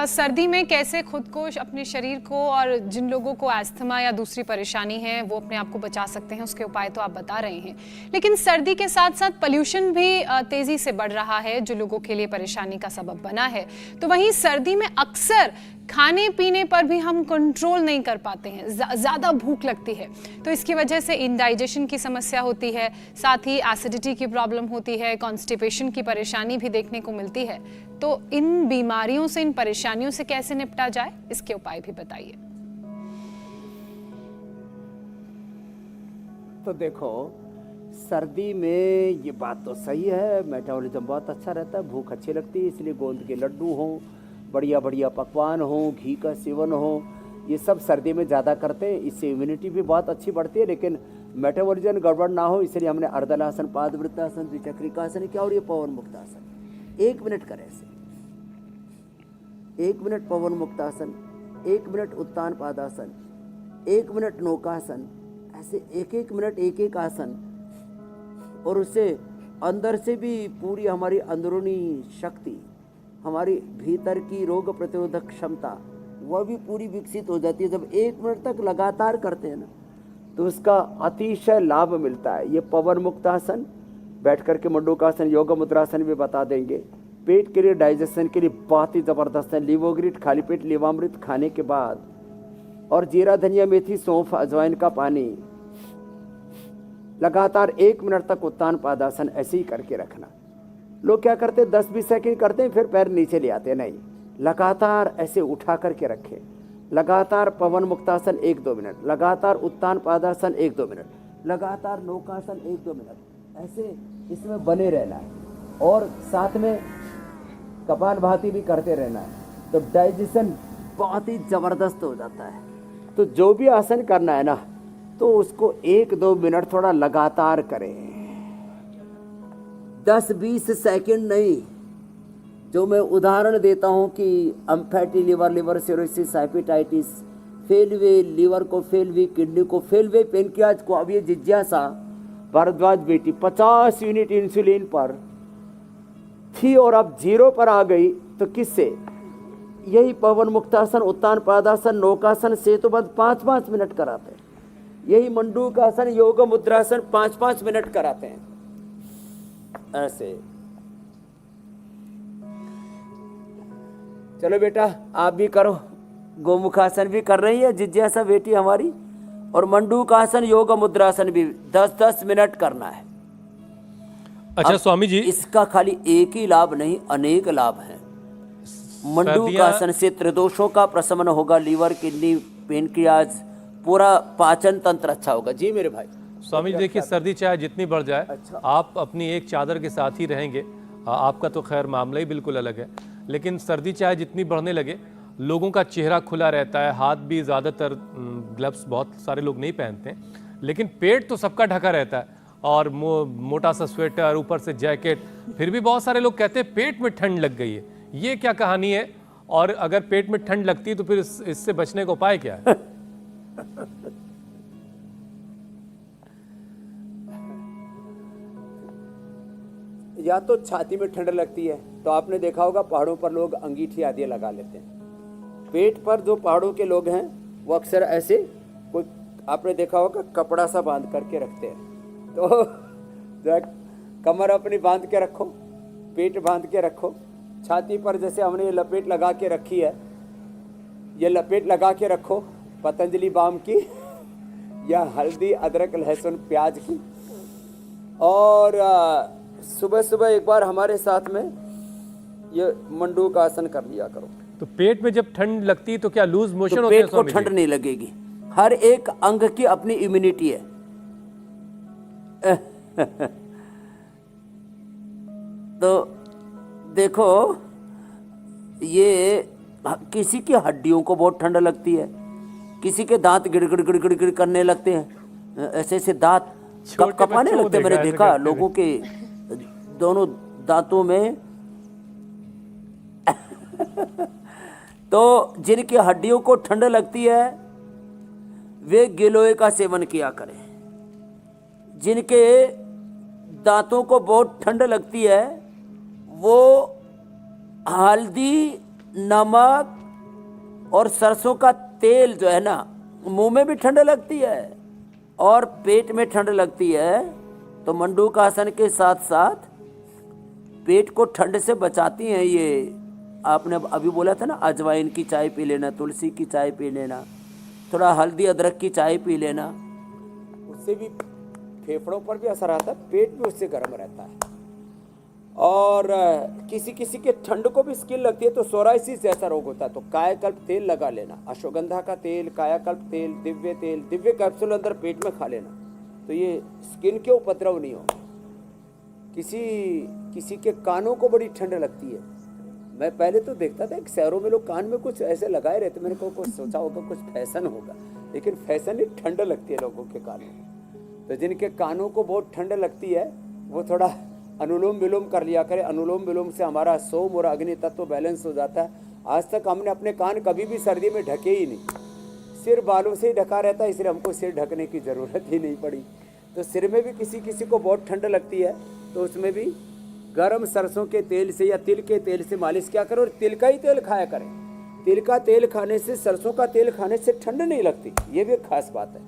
सर्दी में कैसे खुद को, अपने शरीर को, और जिन लोगों को अस्थमा या दूसरी परेशानी है वो अपने आप को बचा सकते हैं, उसके उपाय तो आप बता रहे हैं। लेकिन सर्दी के साथ साथ पोल्यूशन भी तेजी से बढ़ रहा है, जो लोगों के लिए परेशानी का सबब बना है। तो वहीं सर्दी में अक्सर खाने पीने पर भी हम कंट्रोल नहीं कर पाते हैं, ज़्यादा भूख लगती है, तो इसकी वजह से इंडाइजेशन की समस्या होती है, साथ ही एसिडिटी की प्रॉब्लम होती है, कॉन्स्टिपेशन की परेशानी भी देखने को मिलती है। तो इन बीमारियों से, इन परेशानियों से कैसे निपटा जाए, इसके उपाय भी बताइए। तो देखो, सर्दी में ये बात तो सही है, मेटाबॉलिज्म बहुत अच्छा रहता है, भूख अच्छी लगती है, इसलिए गोंद के लड्डू हों, बढ़िया बढ़िया पकवान हो, घी का सेवन हो, ये सब सर्दी में ज़्यादा करते हैं। इससे इम्यूनिटी भी बहुत अच्छी बढ़ती है, लेकिन मेटाबॉलिज्म गड़बड़ ना हो इसलिए हमने अर्धलासन, पादवृत्तासन, द्विचक्रिकासन क्या और ये पवन मुक्तासन 1 मिनट करें ऐसे। 1 मिनट पवन मुक्तासन, 1 मिनट उत्तान पादासन, 1 मिनट नौकासन, ऐसे 1-1 मिनट एक आसन। और उससे अंदर से भी पूरी हमारी अंदरूनी शक्ति, हमारी भीतर की रोग प्रतिरोधक क्षमता, वह भी पूरी विकसित हो जाती है। जब 1 मिनट तक लगातार करते हैं ना, तो उसका अतिशय लाभ मिलता है। ये पवन मुक्तासन, बैठ करके मंडूकासन, योग मुद्रासन भी बता देंगे। पेट के लिए, डाइजेशन के लिए बहुत ही ज़बरदस्त है। लीवोग्रिट, खाली पेट लीवामृत खाने के बाद, और जीरा, धनिया, मेथी, सौंफ, अजवाइन का पानी, लगातार 1 मिनट तक उत्तान पादासन ऐसे ही करके रखना। लोग क्या करते हैं, 10-20 सेकंड करते हैं, फिर पैर नीचे ले आते हैं। नहीं, लगातार ऐसे उठा करके रखें। लगातार पवन मुक्तासन 1-2 मिनट, लगातार उत्तान पादासन 1-2 मिनट, लगातार नौकासन 1-2 मिनट, ऐसे इसमें बने रहना है। और साथ में कपालभाति भी करते रहना है, तो डाइजेशन बहुत ही ज़बरदस्त हो जाता है। तो जो भी आसन करना है ना, तो उसको 1-2 मिनट थोड़ा लगातार करें, 10-20 सेकंड नहीं। जो मैं उदाहरण देता हूँ कि fatty liver, liver cirrhosis, hepatitis, फेलवे लिवर को, फेलवी किडनी को, फेलवे पेनक्रियाज को। अब ये जिज्ञासा भारद्वाज बेटी 50 यूनिट इंसुलिन पर थी और अब 0 पर आ गई, तो किससे? यही पवन मुक्तासन, उत्तान पादासन, नौकासन से तो बस 5-5 मिनट कराते हैं। यही मंडूकासन, योग मुद्रासन 5-5 मिनट कराते हैं ऐसे। चलो बेटा, आप भी करो। गोमुखासन भी कर रही है जिज्ञासा बेटी हमारी, और मंडूकासन, योग मुद्रासन भी 10-10 मिनट करना है। अच्छा स्वामी जी, इसका खाली एक ही लाभ नहीं, अनेक लाभ हैं। मंडूकासन से त्रिदोषों का प्रशमन होगा, लीवर, किडनी, पेनक्रियाज, पूरा पाचन तंत्र अच्छा होगा। जी मेरे भाई। स्वामी जी देखिए, सर्दी चाहे जितनी बढ़ जाए, अच्छा। आप अपनी एक चादर के साथ ही रहेंगे। आपका तो खैर मामला ही बिल्कुल अलग है, लेकिन सर्दी चाहे जितनी बढ़ने लगे, लोगों का चेहरा खुला रहता है, हाथ भी ज़्यादातर ग्लव्स बहुत सारे लोग नहीं पहनते हैं, लेकिन पेट तो सबका ढका रहता है, और मोटा सा स्वेटर, ऊपर से जैकेट। फिर भी बहुत सारे लोग कहते हैं पेट में ठंड लग गई है। ये क्या कहानी है? और अगर पेट में ठंड लगती है तो फिर इससे बचने का उपाय क्या है? या तो छाती में ठंड लगती है, तो आपने देखा होगा पहाड़ों पर लोग अंगीठी आदि लगा लेते हैं। पेट पर जो पहाड़ों के लोग हैं, वो अक्सर ऐसे कोई, आपने देखा होगा, कपड़ा सा बांध करके रखते हैं। तो कमर अपनी बांध के रखो, पेट बांध के रखो, छाती पर जैसे हमने ये लपेट लगा के रखी है, ये लपेट लगा के रखो पतंजलि बाम की, या हल्दी, अदरक, लहसुन, प्याज की। और सुबह सुबह एक बार हमारे साथ में ये मंडूकासन कर लिया करो। तो पेट में जब ठंड लगती है तो क्या लूज मोशन तो होते हैं? पेट को ठंड नहीं लगेगी। हर एक अंग की अपनी इम्यूनिटी है। तो देखो, ये किसी की हड्डियों को बहुत ठंड लगती है, किसी के दांत गिड़गिड़ गिड़गिड़ गिड़ करने लगते हैं, ऐसे ऐसे दांत कपकपाने लगते हैं। मैंने देखा लोगों के दोनों दांतों में। तो जिनकी हड्डियों को ठंड लगती है वे गिलोय का सेवन किया करें। जिनके दांतों को बहुत ठंड लगती है वो हल्दी, नमक और सरसों का तेल जो है ना, मुंह में भी ठंड लगती है और पेट में ठंड लगती है। तो मंडूकासन के साथ साथ पेट को ठंड से बचाती हैं ये। आपने अभी बोला था ना, अजवाइन की चाय पी लेना, तुलसी की चाय पी लेना, थोड़ा हल्दी अदरक की चाय पी लेना, उससे भी फेफड़ों पर भी असर आता है, पेट भी उससे गर्म रहता है। और किसी किसी के ठंड को भी स्किन लगती है तो सोराइसिस जैसा रोग होता है, तो कायाकल्प तेल लगा लेना, अश्वगंधा का तेल, कायाकल्प तेल, दिव्य कैप्सूल अंदर पेट में खा लेना, तो ये स्किन के उपद्रव नहीं होगा। किसी के कानों को बड़ी ठंड लगती है। मैं पहले तो देखता था कि शहरों में लोग कान में कुछ ऐसे लगाए रहते, मैंने को कुछ सोचा होगा कुछ फैशन होगा, लेकिन फैशन नहीं, ठंड लगती है लोगों के कानों में। तो जिनके कानों को बहुत ठंड लगती है वो थोड़ा अनुलोम विलोम कर लिया करें। अनुलोम विलोम से हमारा सोम और अग्नि तत्व बैलेंस हो जाता है। आज तक हमने अपने कान कभी भी सर्दी में ढके ही नहीं, सिर बालों से ही ढका रहता है, इसलिए हमको सिर ढकने की ज़रूरत ही नहीं पड़ी। तो सिर में भी किसी को बहुत ठंड लगती है तो उसमें भी गर्म सरसों के तेल से या तिल के तेल से मालिश क्या करो, और तिल का ही तेल खाया करें। तिल का तेल खाने से, सरसों का तेल खाने से ठंड नहीं लगती, ये भी एक खास बात है।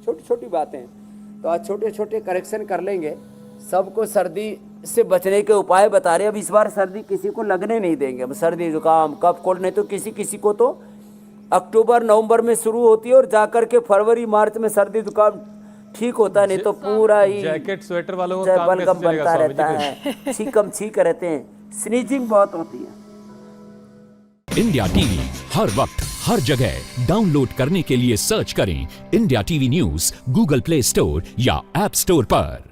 छोटी छोटी बातें हैं, तो आज छोटे छोटे करेक्शन कर लेंगे। सबको सर्दी से बचने के उपाय बता रहे हैं। अब इस बार सर्दी किसी को लगने नहीं देंगे। अब सर्दी जुकाम कफ कोल्ड नहीं तो किसी को तो अक्टूबर नवंबर में शुरू होती है और जाकर के फरवरी मार्च में सर्दी जुकाम ठीक होता, नहीं तो पूरा ही जैकेट स्वेटर वालों का काम बलगम कैसे चलेगा बनता स्वामी रहता जी? है, छींक रहते हैं, स्नीजिंग बहुत होती है। इंडिया टीवी हर वक्त हर जगह डाउनलोड करने के लिए सर्च करें India TV news Google play store या ऐप स्टोर पर।